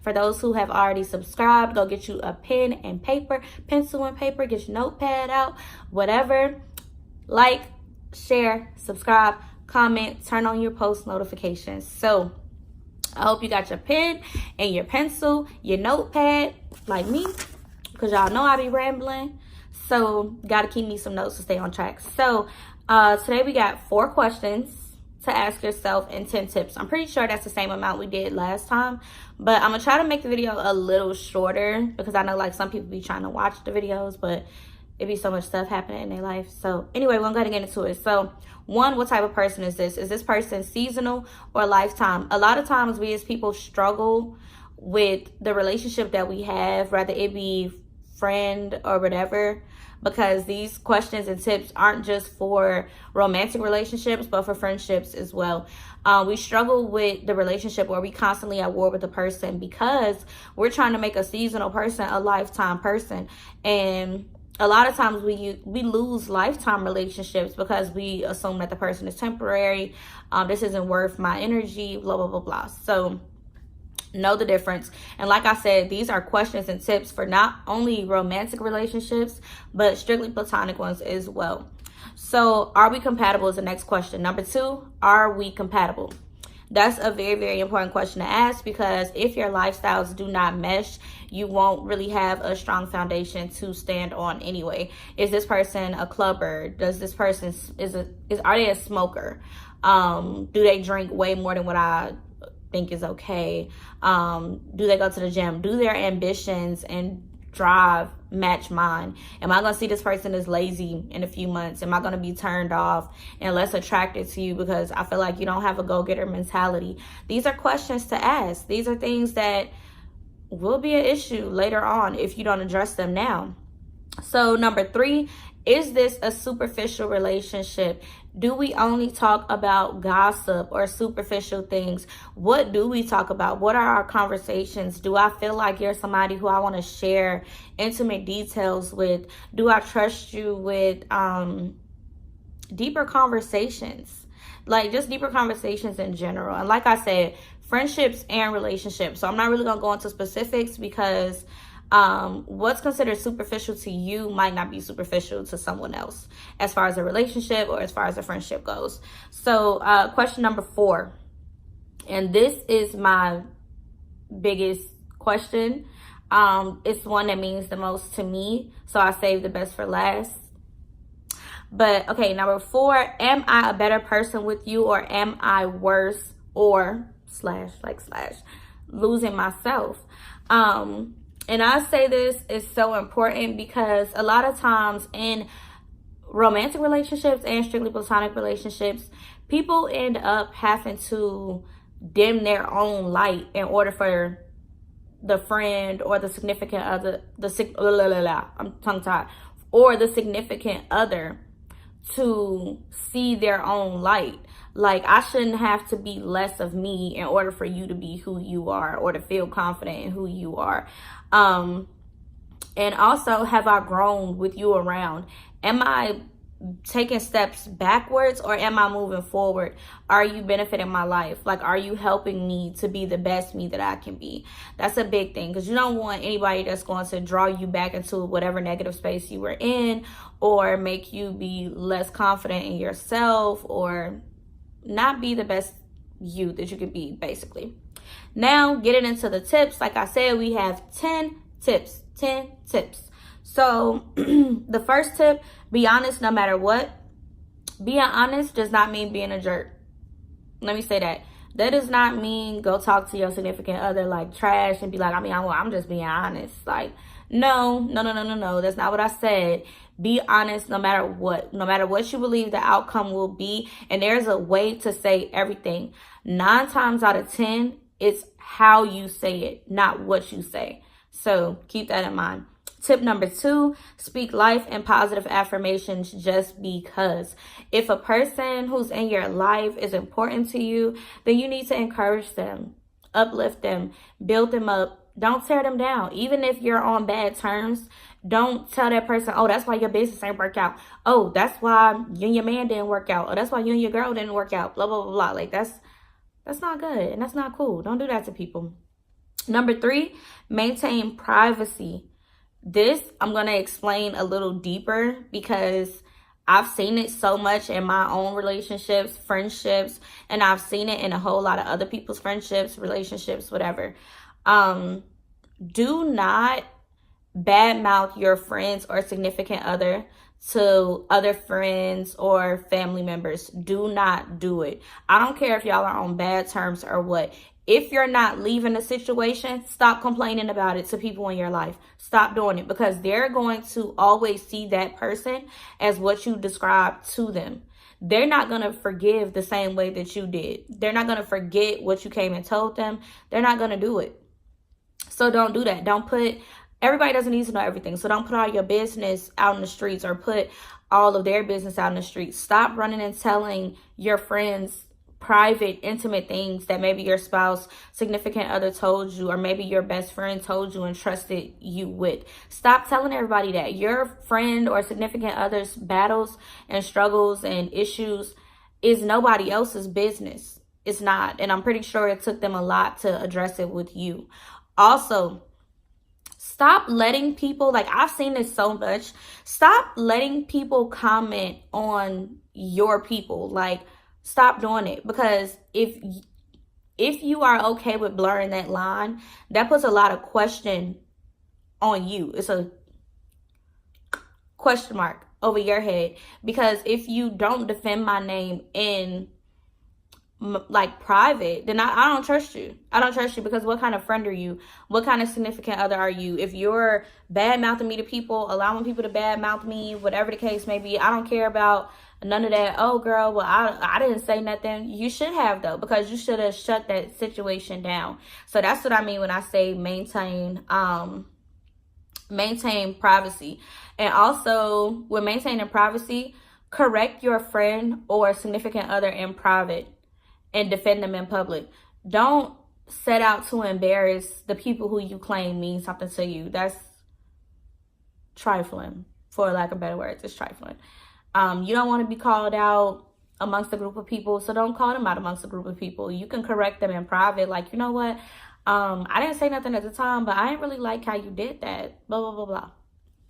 For those who have already subscribed, go get you a pen and paper, pencil and paper, get your notepad out, whatever. Like, share, subscribe, comment, turn on your post notifications. So I hope you got your pen and your pencil, your notepad, like me, because y'all know I be rambling. So got to keep me some notes to stay on track. So today we got 4 questions to ask yourself and 10 tips. I'm pretty sure that's the same amount we did last time, but I'm gonna try to make the video a little shorter because I know like some people be trying to watch the videos, but it be so much stuff happening in their life. So anyway, we're gonna get into it. So 1, what type of person is this? Is this person seasonal or lifetime? A lot of times we as people struggle with the relationship that we have, whether it be friend or whatever, because these questions and tips aren't just for romantic relationships, but for friendships as well. We struggle with the relationship where we constantly at war with the person because we're trying to make a seasonal person a lifetime person. And a lot of times we lose lifetime relationships because we assume that the person is temporary. This isn't worth my energy, blah, blah, blah, blah. So know the difference. And like I said, these are questions and tips for not only romantic relationships, but strictly platonic ones as well. So are we compatible is the next question. Number 2, are we compatible? That's a very, very important question to ask, because if your lifestyles do not mesh, you won't really have a strong foundation to stand on anyway. Is this person a clubber? Does this person are they a smoker? Do they drink way more than what I think is okay? Do they go to the gym? Do their ambitions and drive match mine? Am I gonna see this person as lazy in a few months? Am I gonna be turned off and less attracted to you because I feel like you don't have a go-getter mentality? These are questions to ask. These are things that will be an issue later on if you don't address them now. So number 3, is this a superficial relationship? Do we only talk about gossip or superficial things? What do we talk about? What are our conversations? Do I feel like you're somebody who I want to share intimate details with? Do I trust you with deeper conversations? Like just deeper conversations in general. And like I said, friendships and relationships. So I'm not really going to go into specifics because what's considered superficial to you might not be superficial to someone else as far as a relationship or as far as a friendship goes. So question number 4, and this is my biggest question. It's one that means the most to me, so I saved the best for last. But okay, number 4, am I a better person with you, or am I worse, or / losing myself? And I say this is so important because a lot of times in romantic relationships and strictly platonic relationships, people end up having to dim their own light in order for the friend or the significant other, I'm tongue-tied, or the significant other to see their own light. Like, I shouldn't have to be less of me in order for you to be who you are or to feel confident in who you are. And also, have I grown with you around? Am I taking steps backwards or am I moving forward? Are you benefiting my life? Like, are you helping me to be the best me that I can be? That's a big thing, because you don't want anybody that's going to draw you back into whatever negative space you were in or make you be less confident in yourself or not be the best you that you could be, basically. Now, getting into the tips, like I said, we have 10 tips. So the first tip, be honest no matter what. Being honest does not mean being a jerk. Let me say that. That does not mean go talk to your significant other like trash and be like, I'm just being honest. Like, no. That's not what I said. Be honest no matter what. No matter what you believe the outcome will be. And there's a way to say everything. 9 times out of 10, it's how you say it, not what you say. So keep that in mind. Tip number 2, speak life and positive affirmations just because. If a person who's in your life is important to you, then you need to encourage them, uplift them, build them up. Don't tear them down. Even if you're on bad terms, don't tell that person, oh, that's why your business ain't work out. Oh, that's why you and your man didn't work out. Or that's why you and your girl didn't work out. Blah, blah, blah, blah. Like, that's not good and that's not cool. Don't do that to people. Number 3, maintain privacy. This I'm going to explain a little deeper because I've seen it so much in my own relationships, friendships, and I've seen it in a whole lot of other people's friendships, relationships, whatever. Do not badmouth your friends or significant other to other friends or family members. Do not do it. I don't care if y'all are on bad terms or what. If you're not leaving a situation, stop complaining about it to people in your life. Stop doing it, because they're going to always see that person as what you described to them. They're not going to forgive the same way that you did. They're not going to forget what you came and told them. They're not going to do it. So don't do that. Everybody doesn't need to know everything. So don't put all your business out in the streets or put all of their business out in the streets. Stop running and telling your friends private, intimate things that maybe your spouse, significant other told you, or maybe your best friend told you and trusted you with. Stop telling everybody that. Your friend or significant other's battles and struggles and issues is nobody else's business. It's not. And I'm pretty sure it took them a lot to address it with you. Also, stop letting people, like I've seen this so much, stop letting people comment on your people. Like, stop doing it, because if you are okay with blurring that line, that puts a lot of question on you. It's a question mark over your head, because if you don't defend my name in like private, then I don't trust you. I don't trust you, because what kind of friend are you? What kind of significant other are you? If you're bad mouthing me to people, allowing people to bad mouth me, whatever the case may be, I don't care about none of that. Oh girl, well I didn't say nothing. You should have, though, because you should have shut that situation down. So that's what I mean when I say maintain privacy. And also with maintaining privacy, correct your friend or significant other in private and defend them in public. Don't set out to embarrass the people who you claim mean something to you. That's trifling, for lack of better words. It's trifling. You don't want to be called out amongst a group of people, so don't call them out amongst a group of people. You can correct them in private, like, you know what, I didn't say nothing at the time, but I didn't really like how you did that, blah blah blah blah,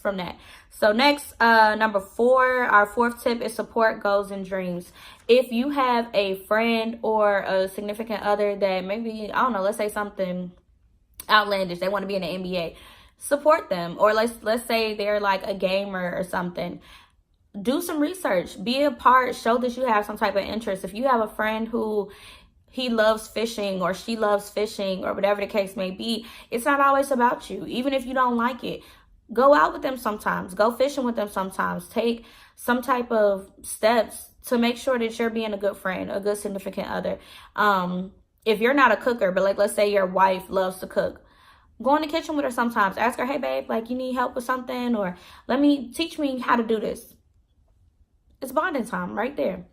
from that. So next, number 4, our 4th tip is support goals and dreams. If you have a friend or a significant other that maybe, I don't know, let's say something outlandish, they want to be in the NBA, support them. Or let's say they're like a gamer or something. Do some research, be a part, show that you have some type of interest. If you have a friend who he loves fishing or she loves fishing or whatever the case may be, it's not always about you. Even if you don't like it, go out with them sometimes. Go fishing with them sometimes. Take some type of steps to make sure that you're being a good friend, a good significant other. If you're not a cooker, but like, let's say your wife loves to cook, go in the kitchen with her sometimes. Ask her, hey babe, like, you need help with something, or teach me how to do this. It's bonding time right there.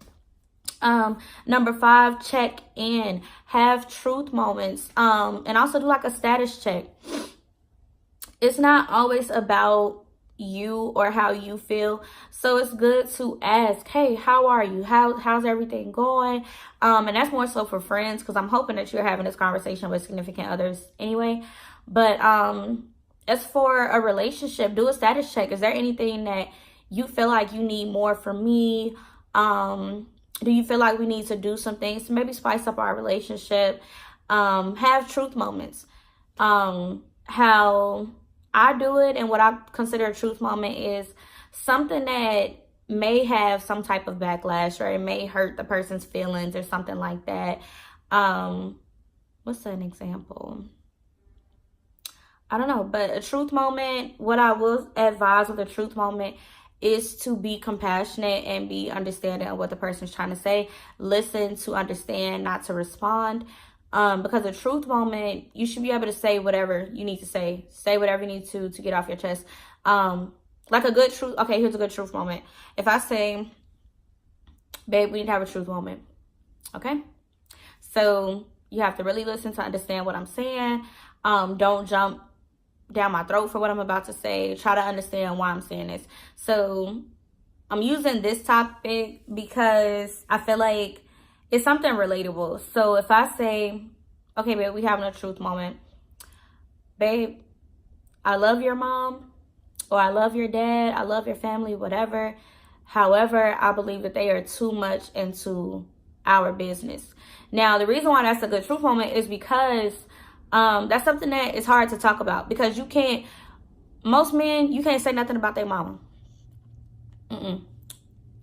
Number 5, check in. Have truth moments. And also do like a status check. It's not always about you or how you feel, so it's good to ask, hey, how are you? How's everything going? And that's more so for friends, because I'm hoping that you're having this conversation with significant others anyway. But as for a relationship, do a status check. Is there anything that you feel like you need more from me? Do you feel like we need to do some things to maybe spice up our relationship? Have truth moments. How I do it, and what I consider a truth moment, is something that may have some type of backlash, or it may hurt the person's feelings or something like that. What's an example? I don't know, but a truth moment, what I will advise with a truth moment is to be compassionate and be understanding of what the person's trying to say. Listen to understand, not to respond. Because a truth moment, you should be able to say whatever you need to say. Say whatever you need to get off your chest. Like a good truth. Okay, here's a good truth moment. If I say, babe, we need to have a truth moment. Okay? So you have to really listen to understand what I'm saying. Don't jump down my throat for what I'm about to say. Try to understand why I'm saying this. So I'm using this topic because I feel like it's something relatable. So if I say, okay, babe, we having a truth moment. babe, I love your mom, or I love your dad, I love your family, whatever. However, I believe that they are too much into our business. Now, the reason why that's a good truth moment is because that's something that is hard to talk about, because most men, you can't say nothing about their mama.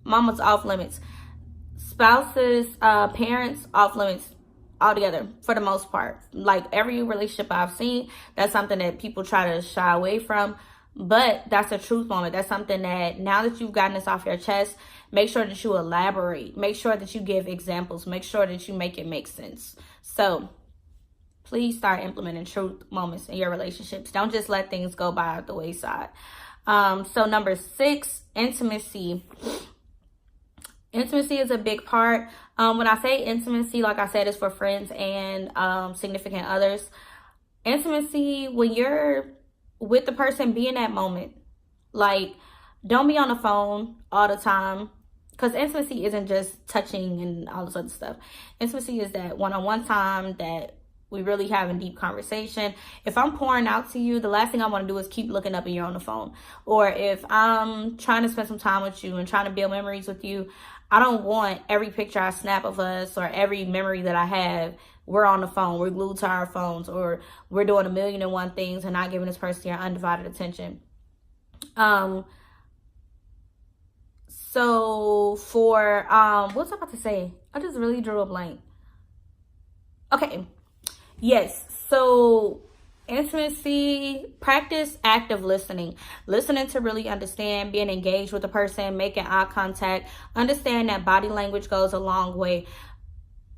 Mama's off limits. Spouses, parents, off limits altogether for the most part. Like every relationship I've seen, that's something that people try to shy away from. But that's a truth moment. That's something that now that you've gotten this off your chest, make sure that you elaborate. Make sure that you give examples. Make sure that you make it make sense. So please start implementing truth moments in your relationships. Don't just let things go by the wayside. So number 6, intimacy. Intimacy is a big part. When I say intimacy, like I said, it's for friends and significant others. Intimacy, when you're with the person, be in that moment. Like, don't be on the phone all the time. Because intimacy isn't just touching and all this other stuff. Intimacy is that one-on-one time that we really having deep conversation. If I'm pouring out to you, the last thing I want to do is keep looking up and you're on the phone. Or if I'm trying to spend some time with you and trying to build memories with you, I don't want every picture I snap of us or every memory that I have, we're on the phone, we're glued to our phones, or we're doing 1,000,001 things and not giving this person your undivided attention. So for, what was I about to say? I just really drew a blank. Okay. Yes. So intimacy, practice active listening. Listening to really understand, being engaged with the person, making eye contact. Understand that body language goes a long way.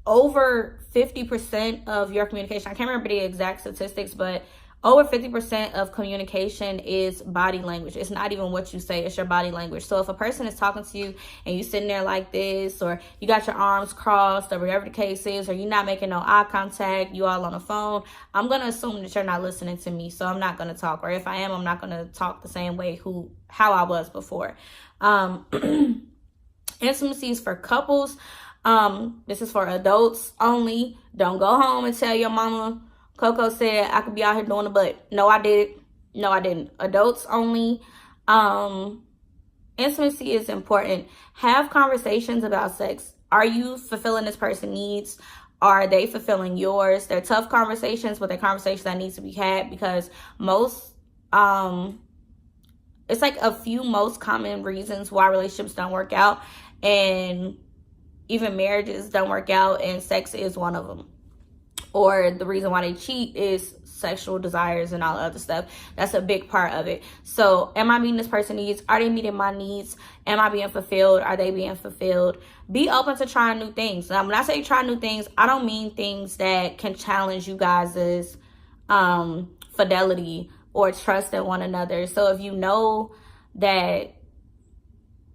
Over 50% of your communication, I can't remember the exact statistics, but over 50% of communication is body language. It's not even what you say, it's your body language. So if a person is talking to you and you sitting there like this, or you got your arms crossed, or whatever the case is, or you're not making no eye contact, you all on the phone, I'm going to assume that you're not listening to me. So I'm not going to talk. Or if I am, I'm not going to talk the same way how I was before. Intimacy is for couples. This is for adults only. Don't go home and tell your mama, Coco said I could be out here doing the butt. No, I did. No, I didn't. Adults only. Intimacy is important. Have conversations about sex. Are you fulfilling this person's needs? Are they fulfilling yours? They're tough conversations, but they're conversations that need to be had, because most, it's like a few most common reasons why relationships don't work out, and even marriages don't work out, and sex is one of them. Or the reason why they cheat is sexual desires and all the other stuff. That's a big part of it. So am I meeting this person's needs? Are they meeting my needs? Am I being fulfilled? Are they being fulfilled? Be open to trying new things. Now, when I say try new things, I don't mean things that can challenge you guys' fidelity or trust in one another. So if you know that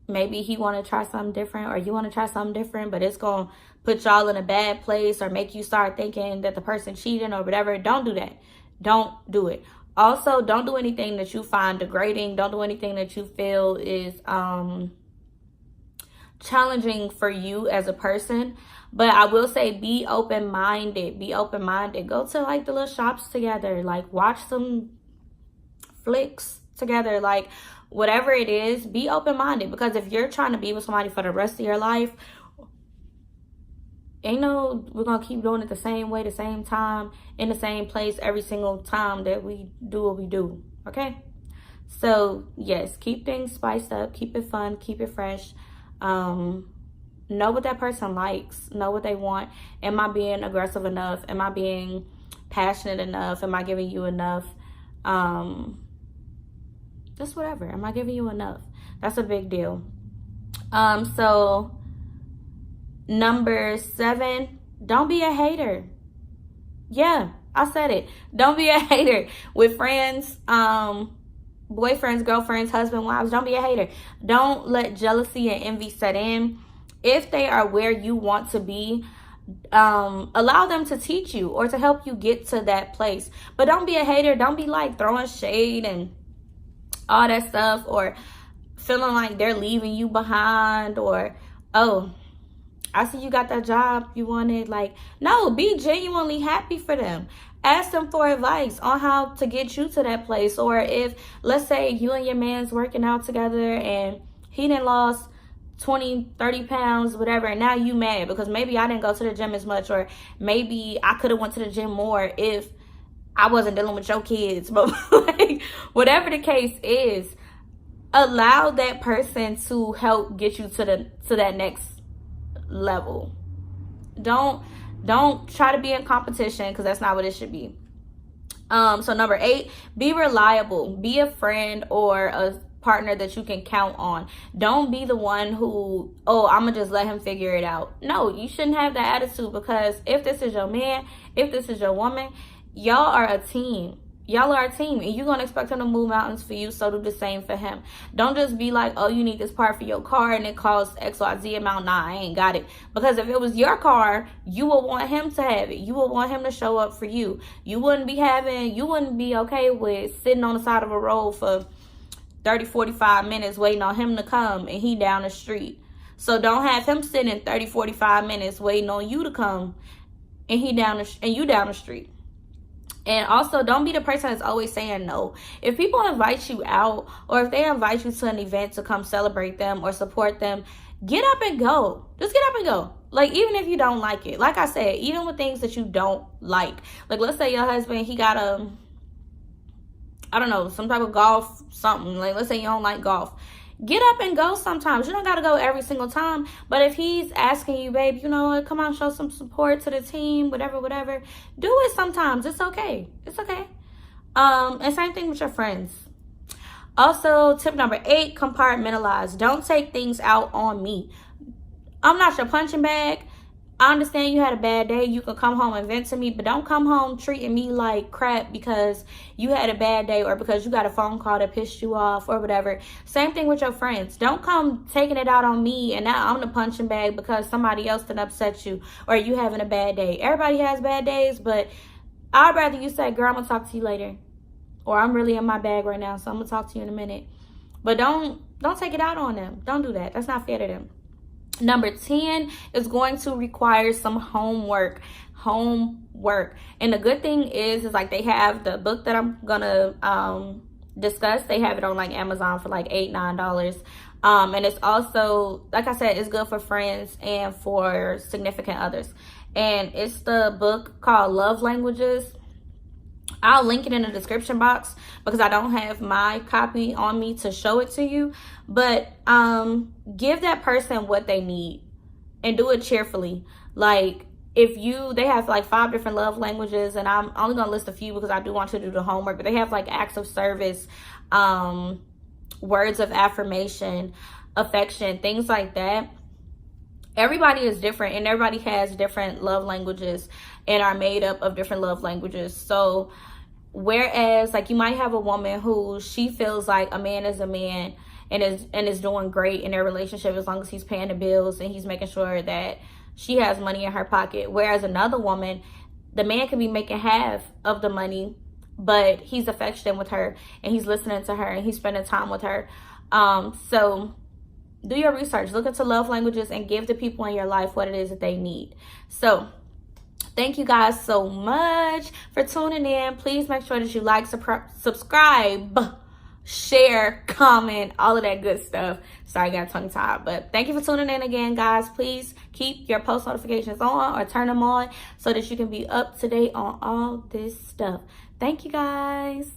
maybe he want to try something different, or you want to try something different, but it's going to put y'all in a bad place or make you start thinking that the person cheating or whatever, don't do that. Don't do it. Also, don't do anything that you find degrading. Don't do anything that you feel is challenging for you as a person. But I will say, be open-minded. Be open-minded. Go to like the little shops together. Like watch some flicks together. Like whatever it is, be open-minded. Because if you're trying to be with somebody for the rest of your life, ain't no we're gonna keep doing it the same way, the same time, in the same place every single time that we do what we do. Okay? So yes, keep things spiced up, keep it fun, keep it fresh. Know what that person likes, know what they want. Am I being aggressive enough? Am I being passionate enough? Am I giving you enough? Just whatever. Am I giving you enough? That's a big deal. So number 7, don't be a hater. Yeah, I said it. Don't be a hater with friends, boyfriends, girlfriends, husband, wives. Don't be a hater. Don't let jealousy and envy set in. If they are where you want to be, allow them to teach you or to help you get to that place. But don't be a hater. Don't be like throwing shade and all that stuff, or feeling like they're leaving you behind, or, oh, I see you got that job you wanted. Like, no, be genuinely happy for them. ask them for advice on how to get you to that place. Or if, let's say, you and your man's working out together and he done lost 20, 30 pounds, whatever, and now you mad because maybe I didn't go to the gym as much, or maybe I could have went to the gym more if I wasn't dealing with your kids. But like, whatever the case is, allow that person to help get you to that next level. Don't try to be in competition, because that's not what it should be. So number 8, be reliable. Be a friend or a partner that you can count on. Don't be the one who, oh, I'm gonna just let him figure it out. No, you shouldn't have that attitude, because if this is your man, if this is your woman, y'all are a team. Y'all are a team, and you're gonna expect him to move mountains for you, so do the same for him. Don't just be like, oh, you need this part for your car and it costs XYZ amount. Nah, I ain't got it. Because if it was your car, you would want him to have it. You would want him to show up for you. You wouldn't be okay with sitting on the side of a road for 30, 45 minutes waiting on him to come and he down the street. So don't have him sitting 30, 45 minutes waiting on you to come and you down the street. And also, don't be the person that's always saying no. If people invite you out, or if they invite you to an event to come celebrate them or support them, get up and go. Just get up and go. Like, even if you don't like it. Like I said, even with things that you don't like. Like, let's say your husband, he got I don't know, some type of golf something. Like, let's say you don't like golf. Get up and go sometimes. You don't got to go every single time. But if he's asking you, babe, you know what, come on, show some support to the team, whatever, do it sometimes. It's okay. It's okay. And same thing with your friends. Also, tip number 8, compartmentalize. Don't take things out on me. I'm not your punching bag. I understand you had a bad day. You can come home and vent to me, but don't come home treating me like crap because you had a bad day or because you got a phone call that pissed you off or whatever. Same thing with your friends. Don't come taking it out on me and now I'm the punching bag because somebody else done upset you or you having a bad day. Everybody has bad days, but I'd rather you say, girl, I'm going to talk to you later. Or I'm really in my bag right now, so I'm going to talk to you in a minute. But don't take it out on them. Don't do that. That's not fair to them. Number 10 is going to require some homework. And the good thing is like they have the book that I'm gonna discuss. They have it on like Amazon for like $8, $9. And it's also, like I said, it's good for friends and for significant others. And it's the book called Love Languages. I'll link it in the description box because I don't have my copy on me to show it to you. But give that person what they need and do it cheerfully. Like they have like 5 different love languages, and I'm only going to list a few because I do want you to do the homework. But they have like acts of service, words of affirmation, affection, things like that. Everybody is different and everybody has different love languages and are made up of different love languages. So whereas like you might have a woman who she feels like a man is a man and is doing great in their relationship as long as he's paying the bills and he's making sure that she has money in her pocket. Whereas another woman, the man can be making half of the money, but he's affectionate with her and he's listening to her and he's spending time with her. So do your research, look into love languages and give the people in your life what it is that they need. So thank you guys so much for tuning in. Please make sure that you like, subscribe, share, comment, all of that good stuff. Sorry, I got tongue tied, but thank you for tuning in again, guys. Please keep your post notifications on or turn them on so that you can be up to date on all this stuff. Thank you, guys.